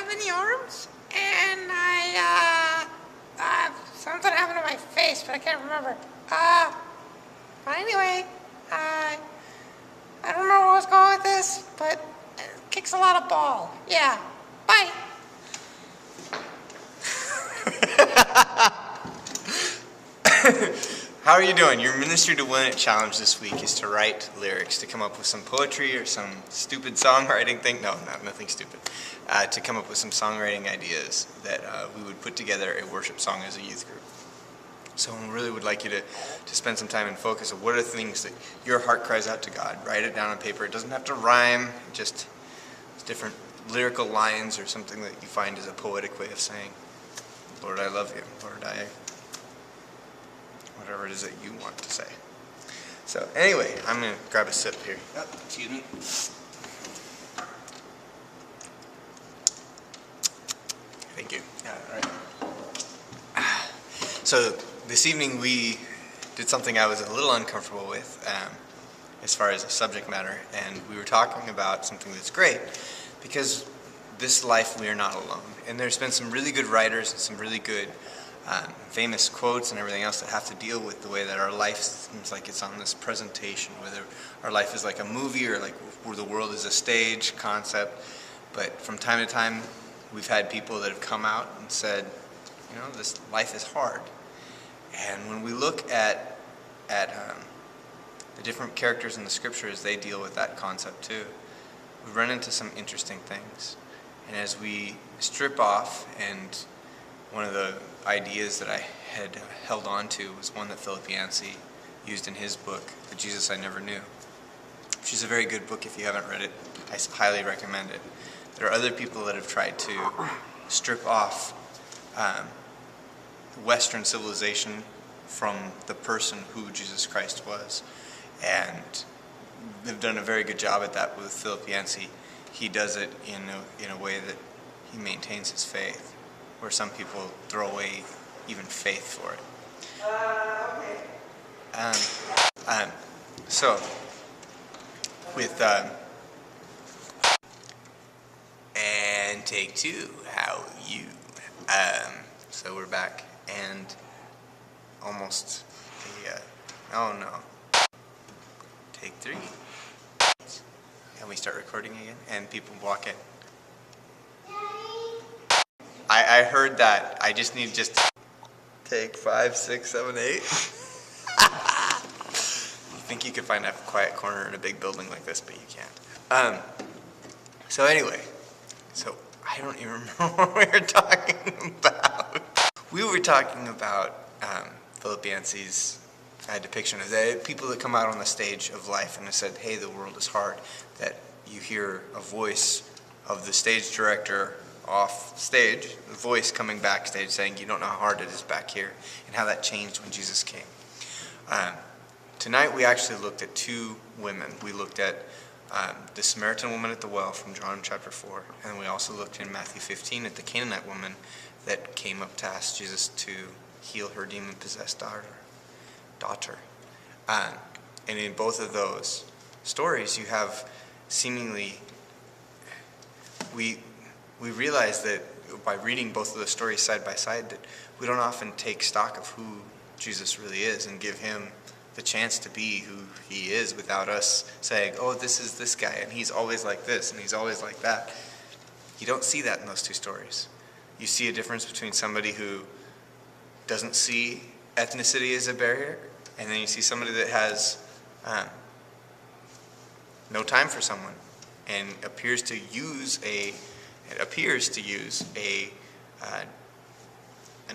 have any arms, and something happened to my face, but I can't remember. But anyway, I don't know where I was going with this, but it kicks a lot of ball. Yeah, bye. How are you doing? Your Ministry to Win It challenge this week is to write lyrics, to come up with some poetry or some stupid songwriting thing. No, nothing stupid. To come up with some songwriting ideas that we would put together a worship song as a youth group. So I really would like you to spend some time and focus on what are the things that your heart cries out to God. Write it down on paper. It doesn't have to rhyme, just different lyrical lines or something that you find is a poetic way of saying, Lord, I love you. Lord, whatever it is that you want to say. So anyway, I'm going to grab a sip here. Oh, excuse me. Thank you. All right. So this evening we did something I was a little uncomfortable with as far as the subject matter, and we were talking about something that's great because this life we are not alone. And there's been some really good writers and some really good famous quotes and everything else that have to deal with the way that our life seems like it's on this presentation, whether our life is like a movie or like where the world is a stage concept. But from time to time, we've had people that have come out and said, you know, this life is hard. And when we look at the different characters in the scriptures, they deal with that concept too. We run into some interesting things. And as we strip off, and one of the ideas that I had held on to was one that Philip Yancy used in his book, The Jesus I Never Knew, which is a very good book. If you haven't read it, I highly recommend it. There are other people that have tried to strip off Western civilization from the person who Jesus Christ was, and they've done a very good job at that with Philip Yancy. He does it in a way that he maintains his faith, where some people throw away even faith for it. Okay. So, with and take two, how you? So we're back, and almost oh no. Take three. And we start recording again, and people walk in. I heard that. I just need take 5, 6, 7, 8. You think you could find a quiet corner in a big building like this, but you can't. So anyway, I don't even remember what we were talking about. We were talking about Philip Yancey's depiction of the people that come out on the stage of life and have said, hey, the world is hard, that you hear a voice of the stage director off stage, the voice coming backstage saying, you don't know how hard it is back here, and how that changed when Jesus came. Tonight we actually looked at two women. We looked at the Samaritan woman at the well from John chapter 4, and we also looked in Matthew 15 at the Canaanite woman that came up to ask Jesus to heal her demon-possessed daughter. And in both of those stories, you have seemingly, we realize that by reading both of the stories side by side, that we don't often take stock of who Jesus really is and give him the chance to be who he is without us saying, oh, this is this guy, and he's always like this, and he's always like that. You don't see that in those two stories. You see a difference between somebody who doesn't see ethnicity as a barrier, and then you see somebody that has no time for someone and appears to use an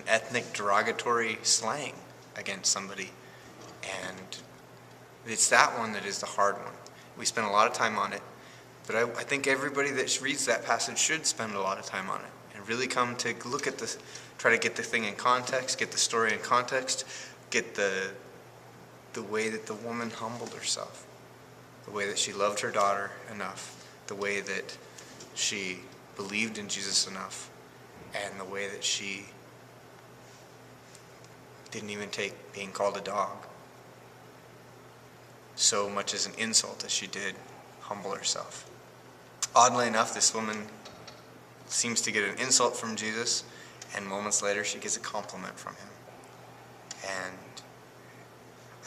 ethnic derogatory slang against somebody. And it's that one that is the hard one. We spend a lot of time on it, but I think everybody that reads that passage should spend a lot of time on it and really come to look at this, try to get the thing in context, get the story in context, get the way that the woman humbled herself, the way that she loved her daughter enough, the way that she believed in Jesus enough, and the way that she didn't even take being called a dog so much as an insult as she did humble herself. Oddly enough, this woman seems to get an insult from Jesus, and moments later she gets a compliment from him. And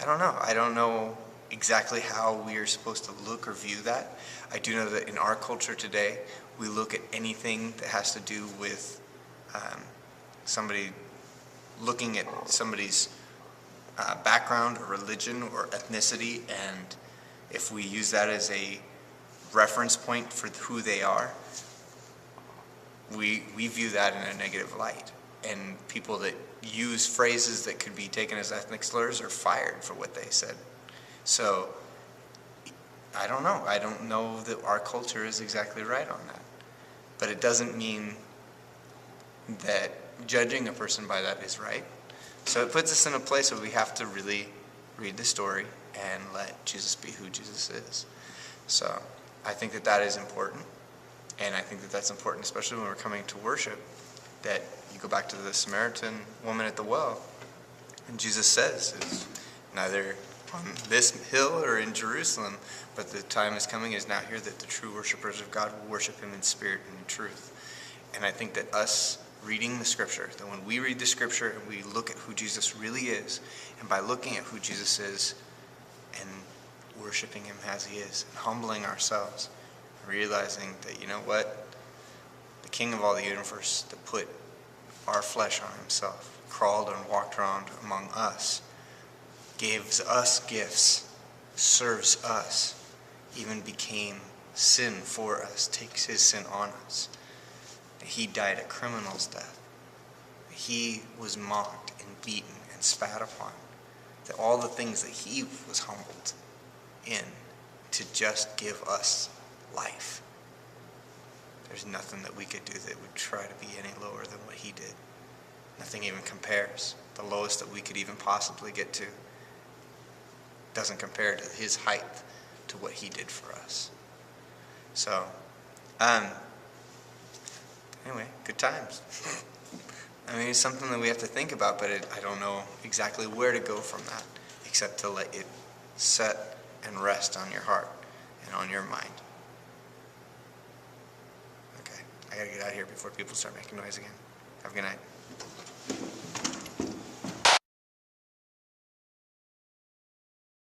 I don't know. I don't know exactly how we are supposed to look or view that. I do know that in our culture today, we look at anything that has to do with somebody looking at somebody's background or religion or ethnicity, and if we use that as a reference point for who they are, we view that in a negative light. And people that use phrases that could be taken as ethnic slurs are fired for what they said. So I don't know. I don't know that our culture is exactly right on that. But it doesn't mean that judging a person by that is right. So it puts us in a place where we have to really read the story and let Jesus be who Jesus is. So I think that that is important. And I think that that's important, especially when we're coming to worship, that you go back to the Samaritan woman at the well, and Jesus says, it's neither on this hill or in Jerusalem, but the time is coming, is now here, that the true worshipers of God will worship him in spirit and in truth. And I think that us reading the scripture, that when we read the scripture and we look at who Jesus really is, and by looking at who Jesus is and worshiping him as he is, and humbling ourselves, realizing that, you know what, the King of all the universe that put our flesh on himself, crawled and walked around among us, gives us gifts, serves us, even became sin for us, takes his sin on us. He died a criminal's death. He was mocked and beaten and spat upon. That all the things that he was humbled in to just give us life. There's nothing that we could do that would try to be any lower than what he did. Nothing even compares. The lowest that we could even possibly get to doesn't compare to his height to what he did for us. So, anyway, good times. I mean, it's something that we have to think about, but I don't know exactly where to go from that, except to let it set and rest on your heart and on your mind. Okay, I gotta get out of here before people start making noise again. Have a good night.